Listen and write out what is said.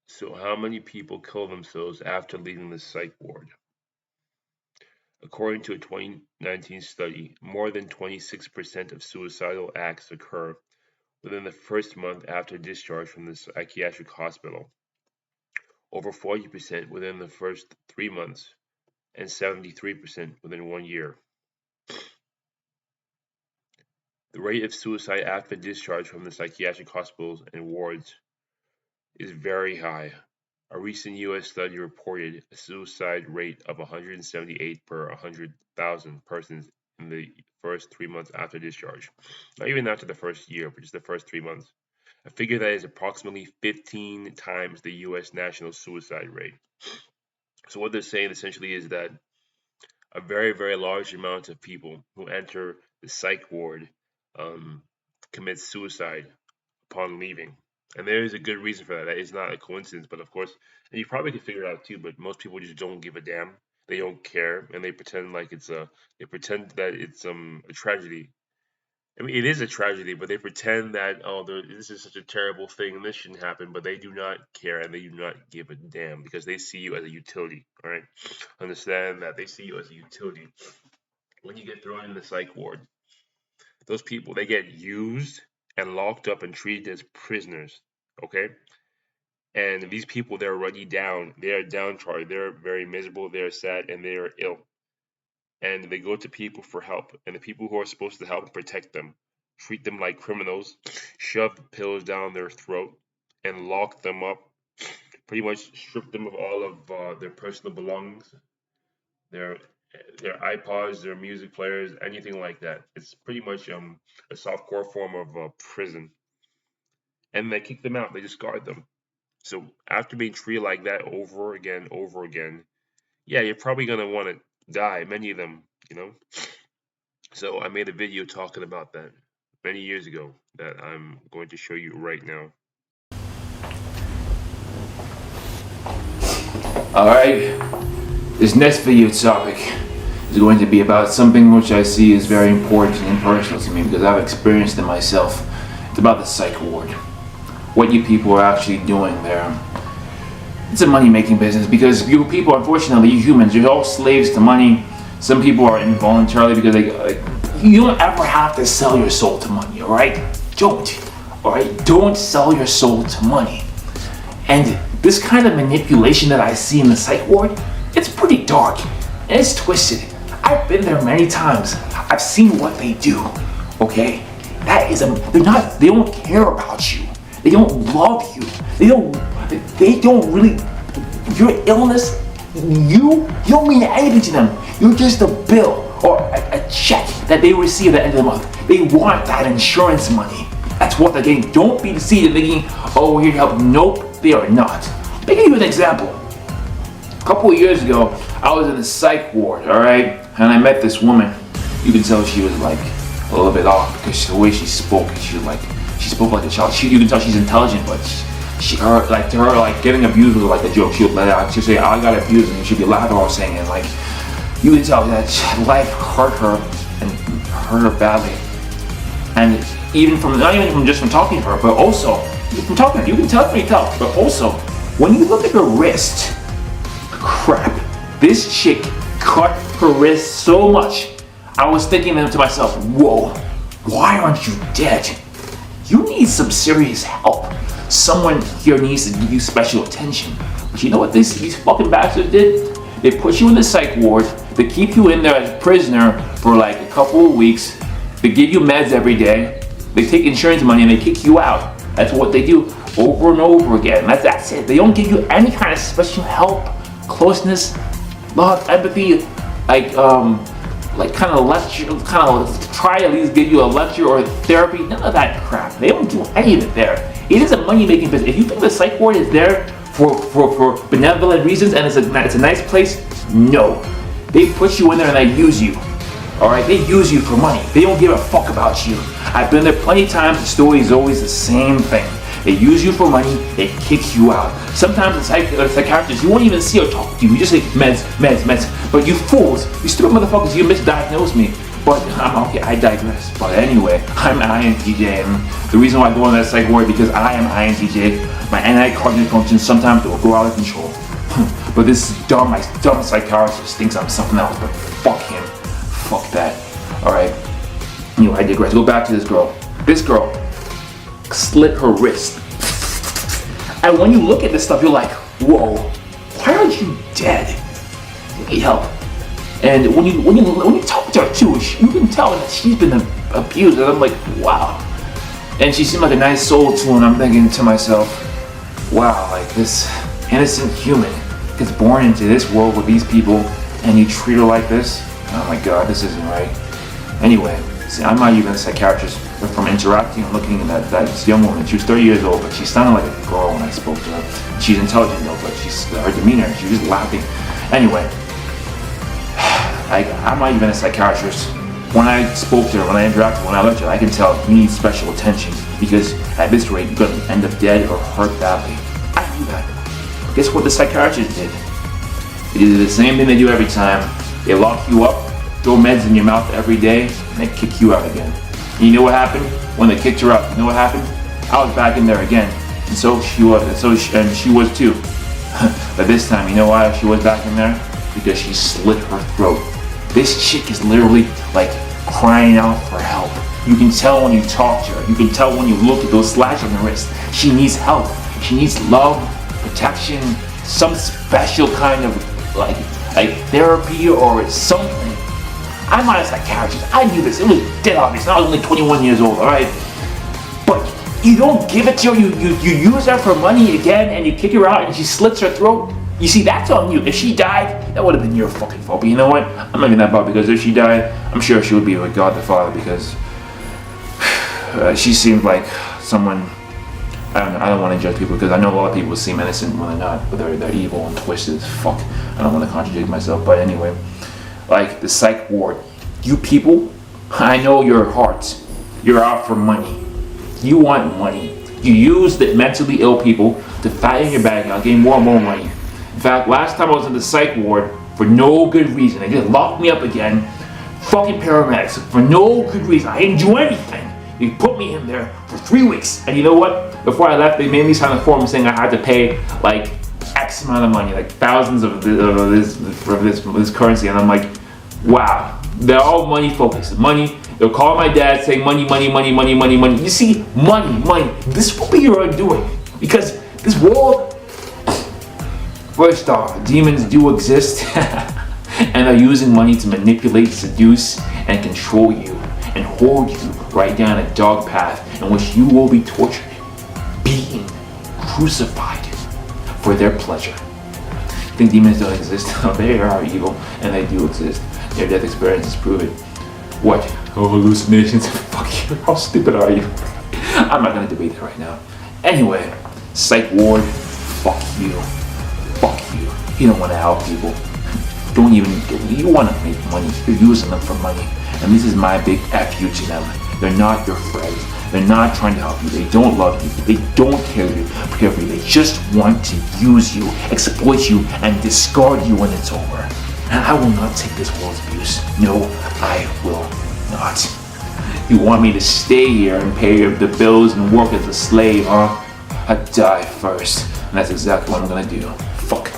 So, how many people kill themselves after leaving the psych ward? According to a 2019 study, more than 26% of suicidal acts occur within the first month after discharge from the psychiatric hospital, over 40% within the first 3 months, and 73% within 1 year. The rate of suicide after discharge from the psychiatric hospitals and wards is very high. A recent U.S. study reported a suicide rate of 178 per 100,000 persons in the first 3 months after discharge. Not even after the first year, but just the first 3 months. A figure that is approximately 15 times the U.S. national suicide rate. So what they're saying essentially is that a very, very large amount of people who enter the psych ward commit suicide upon leaving. And there is a good reason for that. That is not a coincidence, but of course, and you probably can figure it out too, but most people just don't give a damn. They don't care, and they pretend like they pretend that it's a tragedy. I mean, it is a tragedy, but they pretend that, oh, this is such a terrible thing and this shouldn't happen, but they do not care and they do not give a damn because they see you as a utility, all right? Understand that they see you as a utility. When you get thrown in the psych ward, those people, they get used and locked up and treated as prisoners, okay? And these people, they're already down. They are downtrodden. They're very miserable. They're sad and they are ill. And they go to people for help. And the people who are supposed to help protect them treat them like criminals, shove pills down their throat, and lock them up. Pretty much strip them of all of their personal belongings, their iPods, their music players, anything like that. It's pretty much a softcore form of prison. And they kick them out. They discard them. So after being treated like that over again, yeah, you're probably gonna want to die. Many of them, you know. So I made a video talking about that many years ago that I'm going to show you right now. Alright, this next video topic is going to be about something which I see is very important and personal to me because I've experienced it myself. It's about the psych ward. What you people are actually doing there. It's a money-making business because you people, unfortunately, you humans, you're all slaves to money. Some people are involuntarily because you don't ever have to sell your soul to money, alright? Don't. Alright? Don't sell your soul to money. And this kind of manipulation that I see in the psych ward, it's pretty dark and it's twisted. I've been there many times. I've seen what they do. Okay? That is they don't care about you. They don't love you. They don't really, your illness, you don't mean anything to them. You're just a bill or a check that they receive at the end of the month. They want that insurance money. That's what they're getting. Don't be deceived and thinking, oh, we're here to help. Nope, they are not. Let me give you an example. A couple of years ago, I was in the psych ward, alright? And I met this woman. You can tell she was like a little bit off because the way she spoke, she spoke like a child. You can tell she's intelligent, but to her, getting abused was like a joke. She'll say, I got abused, and she'd be laughing while saying it. Like, you can tell that life hurt her and hurt her badly. And not even from just from talking to her, but also from talking to her, you can tell. But also, when you look at her wrist, crap, this chick cut her wrist so much. I was thinking to myself, whoa, why aren't you dead? You need some serious help. Someone here needs to give you special attention. But you know what these fucking bastards did? They put you in the psych ward. They keep you in there as a prisoner for like a couple of weeks. They give you meds every day. They take insurance money and they kick you out. That's what they do over and over again. That's it. They don't give you any kind of special help, closeness, love, empathy, kind of try to at least give you a lecture or therapy. None of that crap. They don't do any of it there. It is a money-making business. If you think the psych ward is there for benevolent reasons and it's a nice place, no. They put you in there and they use you. Alright, they use you for money. They don't give a fuck about you. I've been there plenty of times. The story is always the same thing. They use you for money, they kick you out. Sometimes the psychiatrists, you won't even see or talk to you. You just say meds. But you fools, you stupid motherfuckers, you misdiagnosed me. But okay, I digress. But anyway, I'm INTJ, and the reason why I go on that psych ward because I am INTJ. My anti-cognitive function sometimes will go out of control. But this dumb psychiatrist thinks I'm something else. But fuck him. Fuck that. All right. Anyway, I digress. Go back to this girl. This girl slit her wrist. And when you look at this stuff, you're like, whoa, why aren't you dead? You need help. And when you talk to her too, you can tell that she's been abused. And I'm like, wow. And she seemed like a nice soul too. And I'm thinking to myself, wow, like this innocent human gets born into this world with these people, and you treat her like this? Oh my God, this isn't right. Anyway, see, I'm not even a psychiatrist, but from interacting and looking at that young woman, she was 30 years old, but she sounded like a girl when I spoke to her. She's intelligent though, but her demeanor, she was just laughing. Anyway, I'm not even a psychiatrist. When I spoke to her, when I interacted, when I looked at her, I can tell you need special attention because at this rate, you're going to end up dead or hurt badly. I knew that. Guess what the psychiatrist did? They did the same thing they do every time. They lock you up, throw meds in your mouth every day, and they kick you out again. And you know what happened? When they kicked her out, you know what happened? I was back in there again. And so she was, and she was too. But this time, you know why she was back in there? Because she slit her throat. This chick is literally like crying out for help. You can tell when you talk to her. You can tell when you look at those slashes on her wrist. She needs help. She needs love, protection, some special kind of like therapy or something. I'm not a psychiatrist. I knew this. It was dead obvious. I was only 21 years old, alright? But you don't give it to her. You use her for money again and you kick her out and she slits her throat. You see, that's on you. If she died, that would have been your fucking fault. But you know what? I'm not even that bad because if she died, I'm sure she would be with God the Father because she seemed like someone. I don't want to judge people because I know a lot of people seem innocent when they're not, but they're evil and twisted. Fuck. I don't want to contradict myself, but anyway, like the psych ward, you people, I know your hearts. You're out for money. You want money. You use the mentally ill people to fatten your bank account, gain more and more money. In fact, last time I was in the psych ward for no good reason, they just locked me up again. Fucking paramedics for no good reason. I didn't do anything. They put me in there for 3 weeks, and you know what? Before I left, they made me sign a form saying I had to pay like X amount of money, like thousands of this currency, and I'm like, wow, they're all money focused. Money. They'll call my dad saying money, money, money, money, money, money. You see, money, money. This will be your undoing because this world. First off, demons do exist, and are using money to manipulate, seduce, and control you, and hold you right down a dark path in which you will be tortured, beaten, crucified for their pleasure. You think demons don't exist? They are evil, and they do exist. Their death experiences prove it. What? Oh, hallucinations? Fuck you. How stupid are you? I'm not gonna debate that right now. Anyway, psych ward, fuck you. Fuck you. You don't want to help people. You want to make money. You're using them for money. And this is my big F you to them. They're not your friends. They're not trying to help you. They don't love you. They don't care for you. They just want to use you, exploit you, and discard you when it's over. And I will not take this world's abuse. No, I will not. You want me to stay here and pay the bills and work as a slave, huh? I die first. And that's exactly what I'm gonna do. Fuck.